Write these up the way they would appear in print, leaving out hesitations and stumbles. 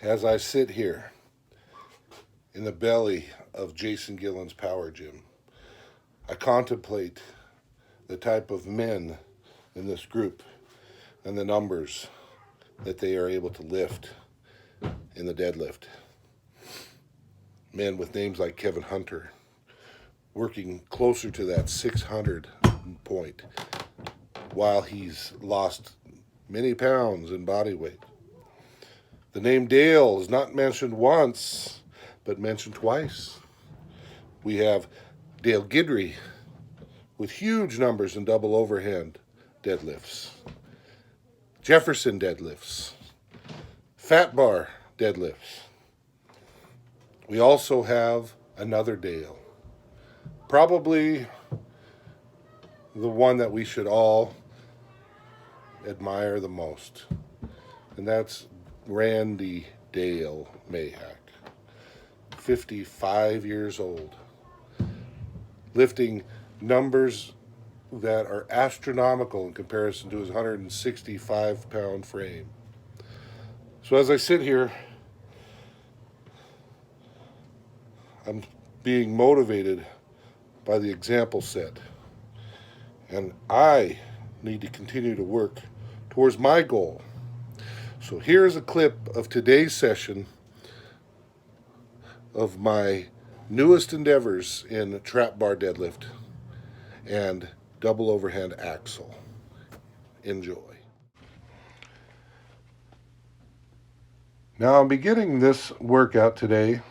As I sit here in the belly of Jason Gillen's power gym, I contemplate the type of men in this group and the numbers that they are able to lift in the deadlift. Men with names like Kevin Hunter, working closer to that 600 point while he's lost many pounds in body weight. The name Dale is not mentioned once, but mentioned twice. We have Dale Guidry with huge numbers in double overhand deadlifts, Jefferson deadlifts, fat bar deadlifts. We also have another Dale, probably the one that we should all admire the most, and that's Randy Dale Mayhack, 55 years old, lifting numbers that are astronomical in comparison to his 165-pound frame. So as I sit here, I'm being motivated by the example set, and I need to continue to work towards my goal. So here's a clip of today's session of my newest endeavors in trap bar deadlift and double overhand axle. Enjoy. Now I'm beginning this workout today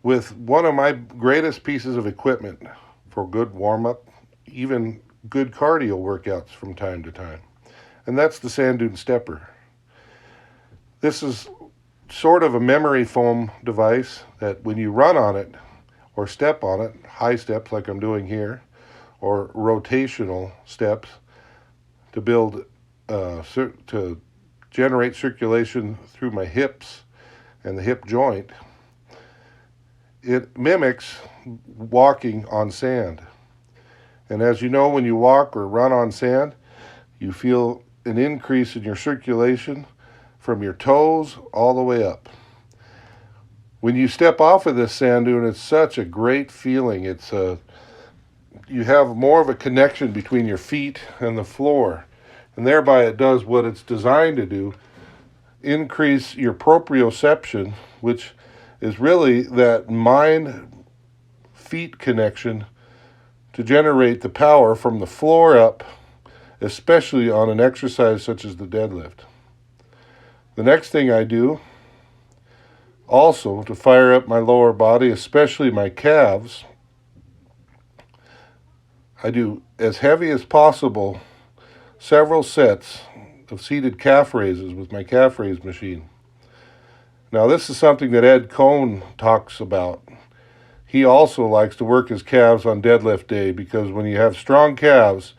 with one of my greatest pieces of equipment for good warm-up, even good cardio workouts from time to time, and that's the sand dune stepper. This is sort of a memory foam device that when you run on it or step on it, high steps like I'm doing here, or rotational steps to build, to generate circulation through my hips and the hip joint, it mimics walking on sand. And as you know, when you walk or run on sand, you feel an increase in your circulation from your toes all the way up. When you step off of this sand dune, it's such a great feeling. You have more of a connection between your feet and the floor, and thereby it does what it's designed to do: increase your proprioception, which is really that mind-feet connection to generate the power from the floor up, especially on an exercise such as the deadlift. The next thing I do, also to fire up my lower body, especially my calves, I do as heavy as possible several sets of seated calf raises with my calf raise machine. Now this is something that Ed Cohn talks about. He also likes to work his calves on deadlift day because when you have strong calves,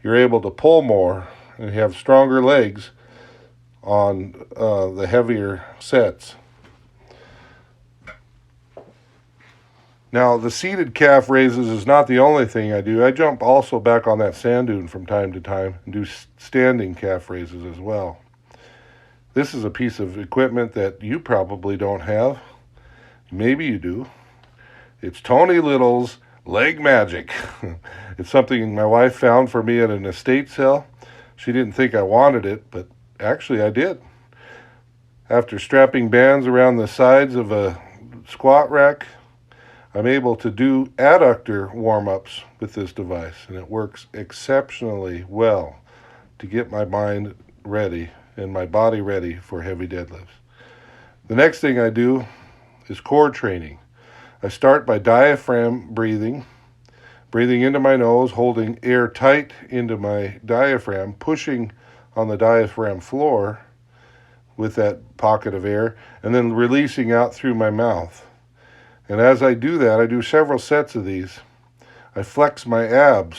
you're able to pull more and you have stronger legs on the heavier sets. Now, the seated calf raises is not the only thing I do. I jump also back on that sand dune from time to time and do standing calf raises as well. This is a piece of equipment that you probably don't have. Maybe you do. It's Tony Little's Leg Magic. It's something my wife found for me at an estate sale. She didn't think I wanted it, but actually I did. After strapping bands around the sides of a squat rack, I'm able to do adductor warm-ups with this device, and it works exceptionally well to get my mind ready and my body ready for heavy deadlifts. The next thing I do is core training. I start by diaphragm breathing into my nose, holding air tight into my diaphragm, pushing on the diaphragm floor with that pocket of air, and then releasing out through my mouth. And as I do that, I do several sets of these. I flex my abs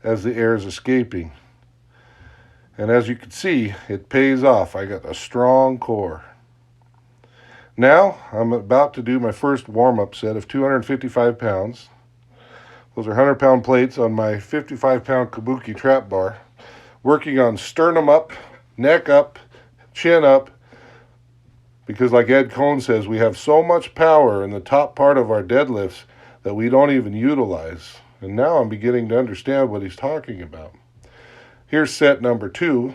as the air is escaping. And as you can see, it pays off. I got a strong core. Now, I'm about to do my first warm-up set of 255 pounds. Those are 100-pound plates on my 55-pound kabuki trap bar, working on sternum up, neck up, chin up, Because like Ed Cohn says, we have so much power in the top part of our deadlifts that we don't even utilize. And now I'm beginning to understand what he's talking about. Here's set number 2.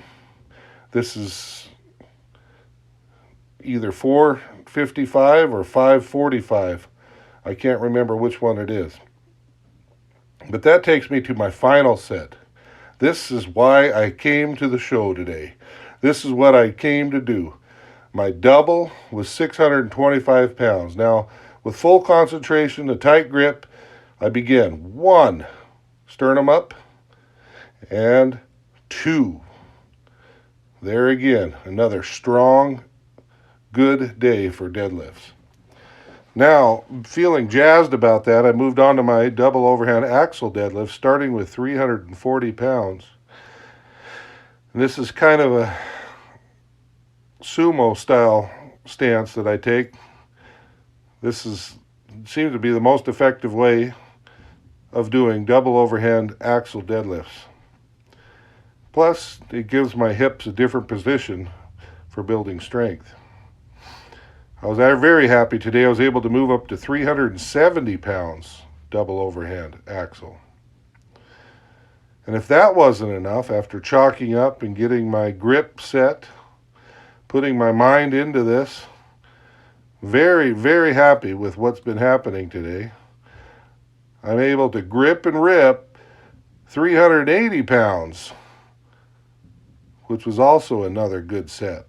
This is either 455 or 545. I can't remember which one it is. But that takes me to my final set. This is why I came to the show today. This is what I came to do. My double was 625 pounds. Now, with full concentration, a tight grip, I begin. 1, sternum up, and 2. There again, another strong, good day for deadlifts. Now, feeling jazzed about that, I moved on to my double overhand axle deadlift, starting with 340 pounds. And this is kind of a sumo style stance that I take. This seems to be the most effective way of doing double overhand axle deadlifts. Plus, it gives my hips a different position for building strength. I was very happy today. I was able to move up to 370 pounds double overhand axle. And if that wasn't enough, after chalking up and getting my grip set, putting my mind into this, very happy with what's been happening today. I'm able to grip and rip 380 pounds, which was also another good set.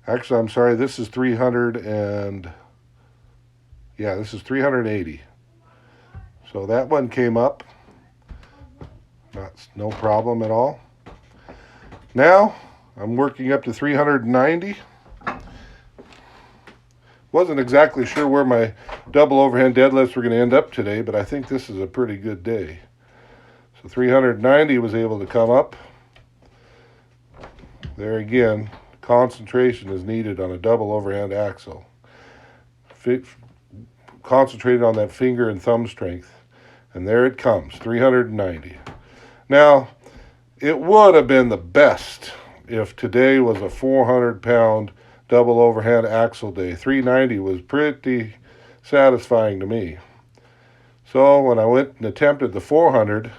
Actually, I'm sorry, this is 380. So that one came up. No problem at all. Now, I'm working up to 390. Wasn't exactly sure where my double overhand deadlifts were going to end up today, but I think this is a pretty good day. So 390 was able to come up. There again, concentration is needed on a double overhand axle. Concentrate on that finger and thumb strength. And there it comes, 390. Now, it would have been the best if today was a 400-pound double overhand axle day. 390 was pretty satisfying to me. So when I went and attempted the 400,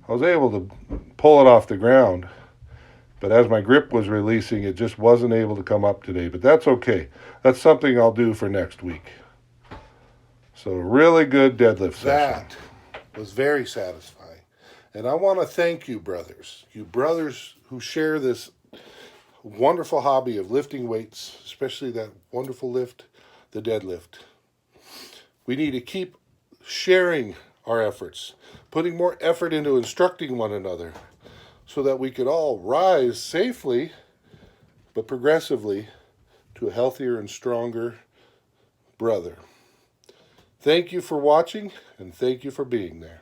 I was able to pull it off the ground. But as my grip was releasing, it just wasn't able to come up today. But that's okay. That's something I'll do for next week. So really good deadlift session. That was very satisfying. And I want to thank you brothers who share this wonderful hobby of lifting weights, especially that wonderful lift, the deadlift. We need to keep sharing our efforts, putting more effort into instructing one another so that we could all rise safely but progressively to a healthier and stronger brother. Thank you for watching, and thank you for being there.